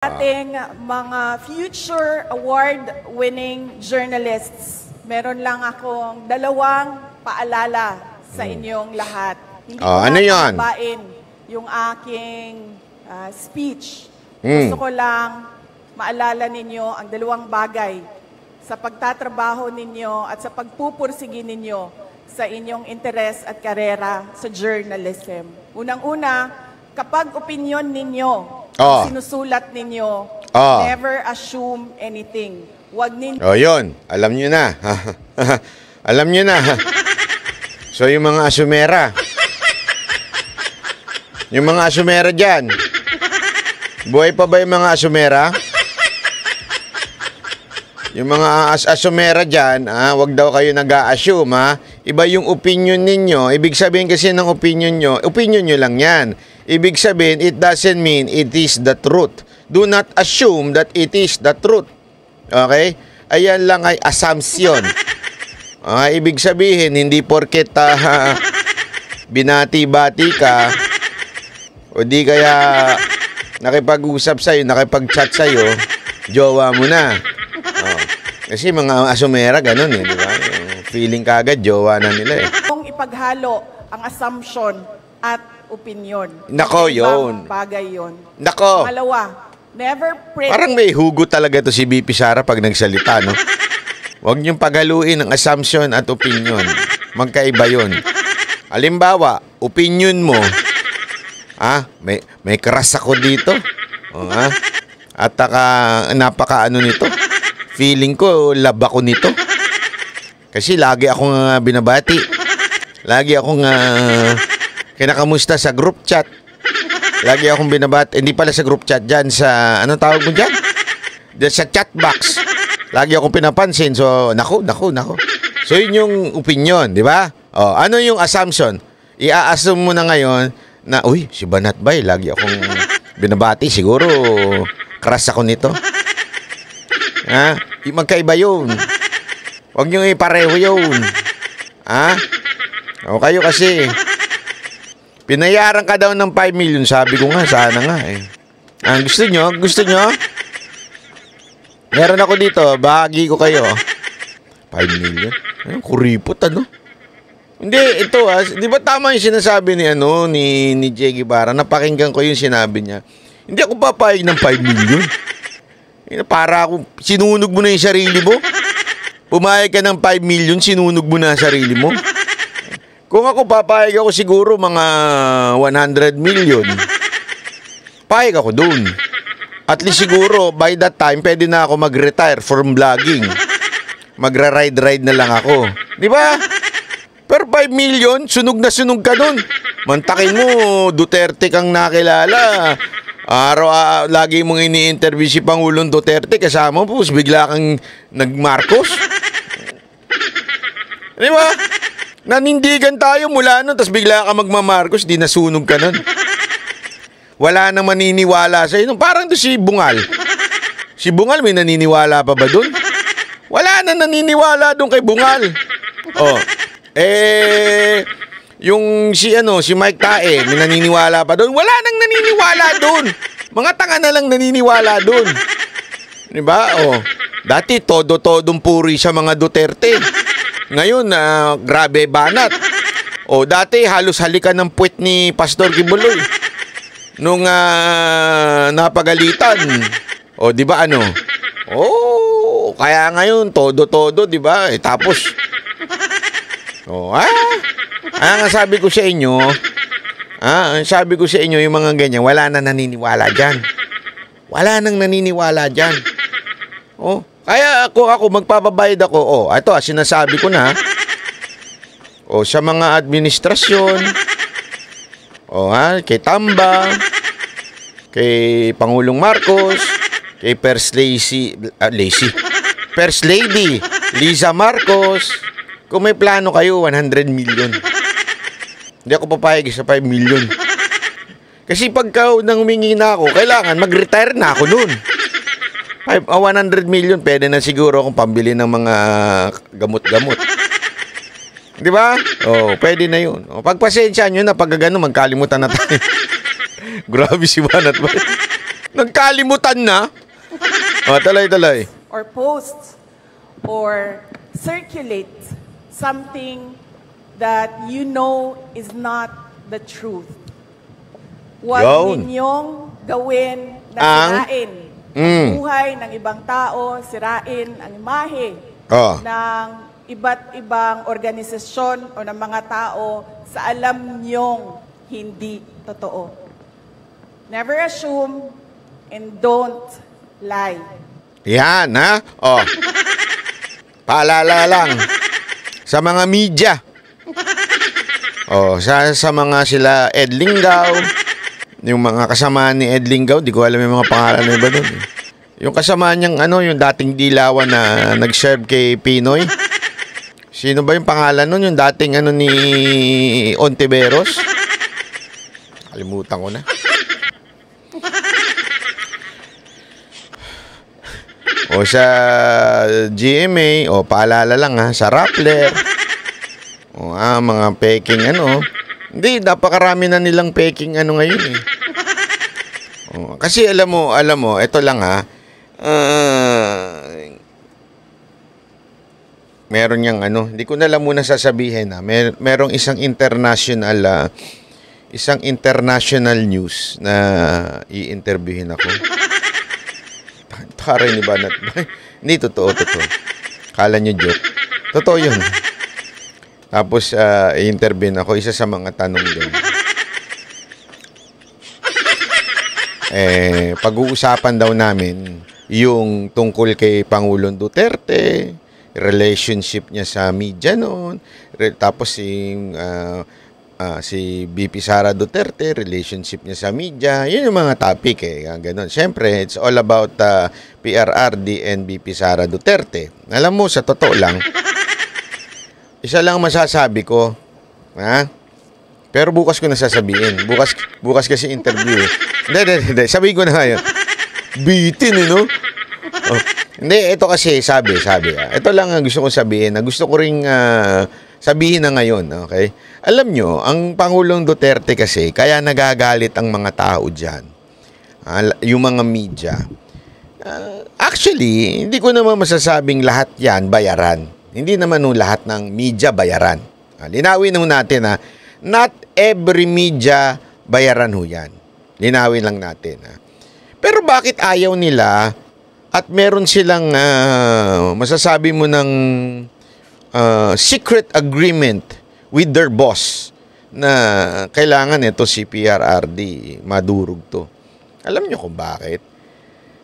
Ating mga future award-winning journalists, meron lang akong dalawang paalala sa inyong lahat. Hindi ko ano yun? pababain yung aking speech. Gusto ko lang maalala ninyo ang dalawang bagay sa pagtatrabaho ninyo at sa pagpupursige ninyo sa inyong interes at karera sa journalism. Unang-una, kapag opinion ninyo, sinusulat ninyo, never assume anything. Huwag ninyo... Yun. Alam nyo na. Alam nyo na. So, yung mga asumera. Yung mga asumera dyan. Buhay pa ba yung mga asumera? Yung mga asumera dyan, wag daw kayo nag-a-assume, ha? Iba yung opinion ninyo. Ibig sabihin kasi ng opinion nyo lang yan. Ibig sabihin, it doesn't mean it is the truth. Do not assume that it is the truth. Okay? Ayan lang ay assumption. Ibig sabihin, hindi porket binati-bati ka o di kaya nakipag-usap sa'yo, nakipag-chat sa'yo, jowa mo na. Kasi mga asumera, ganun di ba? Feeling kagad, jowa na nila Kung ipaghalo ang assumption at opinion. Nako, yun. Bagay yun. Nako. Pangalawa, never pray. Parang may hugot talaga to si BP Sara pag nagsalita, no? Huwag niyong paghaluin ang assumption at opinion. Magkaiba yun. Halimbawa, opinion mo, may crush ako dito. At napaka-ano nito. Feeling ko, love ako nito. Kasi lagi akong binabati. Lagi akong kinakamusta sa group chat. Lagi akong binabati. Hindi pala sa group chat dyan. Sa, anong tawag mo dyan? Dyan sa chat box. Lagi akong pinapansin. So, naku. So, yun yung opinion, di ba? Ano yung assumption? I-assume mo na ngayon na, uy, si Banat Bay, lagi akong binabati. Siguro, crush ako nito. Magkaiba yun. Huwag nyo ipareho yun. O kayo kasi, pinayaran ka daw ng 5 million. Sabi ko nga, sana nga Gusto nyo? Meron ako dito, bahagi ko kayo. 5 million? Kuripot, Hindi, ito di ba tama yung sinasabi ni Jay Guevara? Napakinggan ko yung sinabi niya. Hindi ako papayag ng 5 million. Para ako, sinunog mo na yung sarili mo. Pumayag ka ng 5 million, sinunog mo na ang sarili mo. Kung ako papayag ako siguro mga 100 million. Payag ako dun. At least siguro by that time pwede na ako mag-retire from vlogging. Magra-ride na lang ako. Di ba? Pero 5 million, sunog na sunog ka dun. Mantakin mo, Duterte kang nakilala. Lagi mong ini-interview si Pangulong Duterte kasama mo, bigla kang nag-Marcos. Di ba? Nanindigan tayo mula nun, tapos bigla ka magmamarcos, di nasunog ka nun. Wala nang maniniwala sa'yo. Parang to si Bungal. Si Bungal, may naniniwala pa ba dun? Wala nang naniniwala dun kay Bungal. Yung si Mike Tae, may naniniwala pa dun. Wala nang naniniwala dun. Mga tanga na lang naniniwala dun. Diba? Dati todo-todong puri sa mga Duterte. Ngayon, grabe banat. Dati halos halikan ng puwet ni Pastor Kibuloy. Nung napagalitan. Di ba kaya ngayon, todo-todo, di ba? Tapos, ang sabi ko sa inyo, yung mga ganyan, wala nang naniniwala dyan. Wala nang naniniwala dyan. Kaya ako magpapabayad ako. Ito, sinasabi ko na. Sa mga administrasyon. Kay Tamba. Kay Pangulong Marcos. Kay First Lady Liza Marcos. Kung may plano kayo, 100 million. Hindi ako papayag sa 5 million. Kasi pagka nang humingi na ako, kailangan mag-retire na ako noon. 100 million, pwede na siguro akong pambili ng mga gamot-gamot. Di ba? Pwede na yun. Pagpasensya nyo na, pag gano'n, magkalimutan na tayo. Grabe si Banat. Nagkalimutan na. Tuloy. or post or circulate something that you know is not the truth. Huwag Yun. ninyong gawin na Ang? sirain ang buhay ng ibang tao, sirain ang imahe ng iba't ibang organisasyon o ng mga tao sa alam niyong hindi totoo. Never assume and don't lie. Yan, ha? Paalala lang. Sa mga media. Sa mga sila Ed Lingaw, yung mga kasama ni Ed Lingaw, di ko alam yung mga pangalan na iba doon. Yung kasama niyang, yung dating dilawan na nag-serve kay Pinoy. Sino ba yung pangalan nun? Yung dating ni Ontiveros? Kalimutan ko na. Sa GMA, paalala lang sa Rappler. Mga peking Hindi, napakarami na nilang peking ngayon eh. Kasi alam mo, ito lang meron yang hindi ko na lang muna sasabihin merong isang international news na i-interviewin ako. Taray ni Banat. Hindi, totoo. Kala nyo joke. Totoo yun. Tapos, i-interview ako. Isa sa mga tanong doon. Pag-uusapan daw namin yung tungkol kay Pangulong Duterte, relationship niya sa media noon, tapos si VP Sara Duterte, relationship niya sa media. Yun yung mga topic ganun. Siyempre, it's all about PRRD and VP Sara Duterte. Alam mo, sa totoo lang, isa lang masasabi ko, pero bukas ko na sasabihin. Bukas kasi interview Hindi. Sabihin ko na ngayon. Bitin, no? Hindi, ito kasi, sabi. Ito lang ang gusto ko sabihin. Gusto ko ring sabihin na ngayon, okay? Alam nyo, ang Pangulong Duterte kasi, kaya nagagalit ang mga tao dyan. Yung mga media. Actually, hindi ko naman masasabing lahat yan bayaran. Hindi naman lahat ng media bayaran. Linawin natin not every media bayaran yan. Linawin lang natin. Pero bakit ayaw nila at meron silang masasabi mo ng secret agreement with their boss na kailangan ito si PRRD madurog to. Alam nyo kung bakit?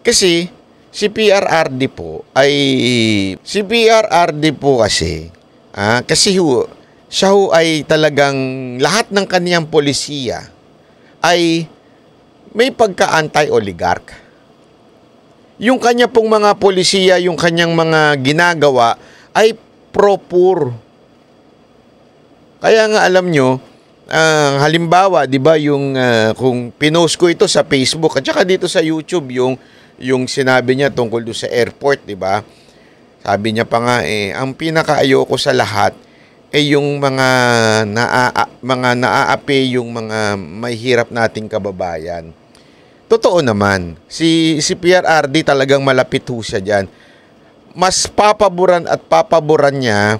Kasi si PRRD po kasi siya ay talagang lahat ng kaniyang polisiya ay may pagka-anti-oligarch. Yung kanya pong mga polisiya, yung kanyang mga ginagawa ay pro-poor. Kaya nga alam nyo, halimbawa, di ba, yung kung pinost ko ito sa Facebook at saka dito sa YouTube, yung sinabi niya tungkol doon sa airport, di ba? Sabi niya pa nga ang pinakaayoko sa lahat yung mga naaapi yung mga may hirap nating kababayan. Totoo naman, si PRRD talagang malapit ho siya dyan. Mas papaboran niya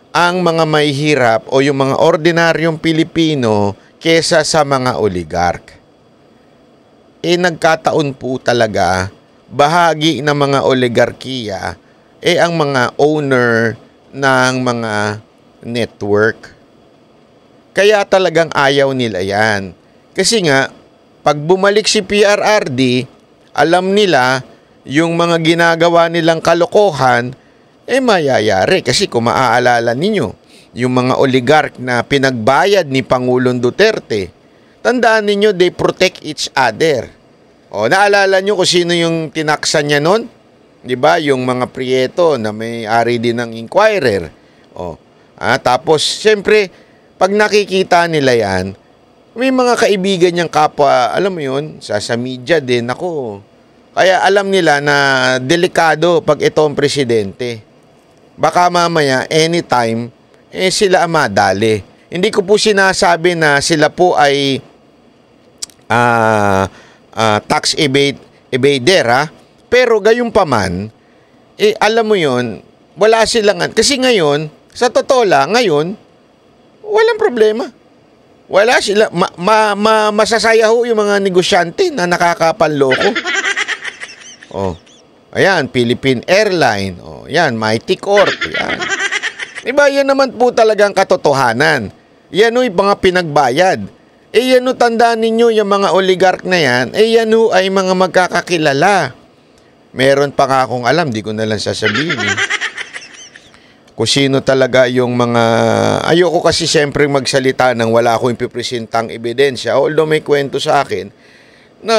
ang mga may hirap o yung mga ordinaryong Pilipino kesa sa mga oligark. Nagkataon po talaga, bahagi ng mga oligarkiya ang mga owner ng mga network. Kaya talagang ayaw nila yan. Kasi nga, pag bumalik si PRRD, alam nila yung mga ginagawa nilang kalokohan, mayayari. Kasi kung maaalala ninyo, yung mga oligark na pinagbayad ni Pangulong Duterte, tandaan ninyo, they protect each other. Naalala nyo kung sino yung tinaksa niya nun? Diba? Yung mga Prieto na may-ari din ng Inquirer. Tapos, siyempre, pag nakikita nila yan, may mga kaibigan niyang kapwa, alam mo yun, sa media din, ako. Kaya alam nila na delikado pag ito ang presidente. Baka mamaya, anytime, sila ang madali. Hindi ko po sinasabi na sila po ay tax evader ha. Pero gayon pa man, alam mo yon, wala silang, kasi ngayon, sa totoo lang, ngayon, walang problema. Wala sila, masasaya ho yung mga negosyante na nakakapanloko. Oh, ayan, Philippine Airline, oh, yan, Mighty Corp, yan. Diba, yan naman po talagang katotohanan. Yan ho yung mga pinagbayad. Yan ho, tandaan ninyo, yung mga oligarch na yan, yan ho ay mga magkakakilala. Meron pa nga akong alam, di ko na lang sasabihin. Kung sino talaga yung mga... Ayoko kasi siyempre magsalita nang wala akong ipipresentang ebidensya. Although may kwento sa akin na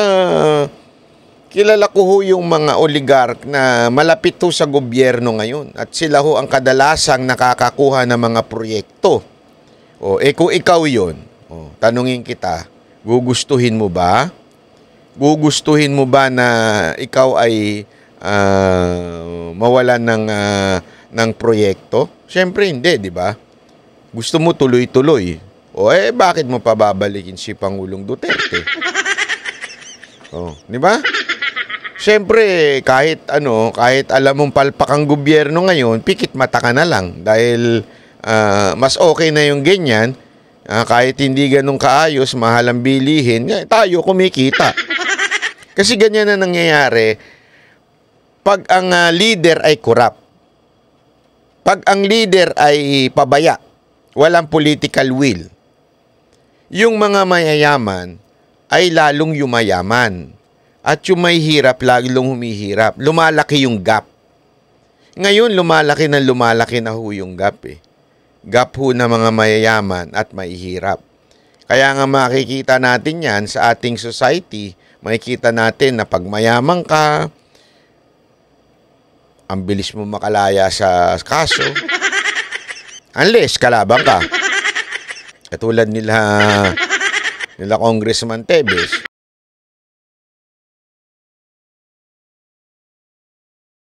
kilala ko ho yung mga oligarch na malapit ho sa gobyerno ngayon. At sila ho ang kadalasang nakakakuha ng mga proyekto. Kung ikaw yun, tanungin kita, gugustuhin mo ba? Gugustuhin mo ba na ikaw ay mawalan ng proyekto? Siyempre hindi, di ba? Gusto mo tuloy-tuloy. Bakit mo pa babalikin si Pangulong Duterte? Di ba? Siyempre, kahit alam mong palpak ang gobyerno ngayon, pikit mata ka na lang dahil mas okay na yung ganyan. Kahit hindi ganun kaayos, mahal ang bilihin, tayo kumikita. Kasi ganyan na nangyayari pag ang leader ay corrupt. Pag ang leader ay pabaya, walang political will, yung mga mayayaman ay lalong yumayaman. At yung may hirap, lalong humihirap. Lumalaki yung gap. Ngayon, lumalaki na ho yung gap eh. Gap ho na mga mayayaman at mahihirap. Kaya nga makikita natin yan sa ating society. Makikita natin na pag mayaman ka, ang bilis mo makalaya sa kaso. Unless kalabang ka. Katulad nila Congressman Tebes.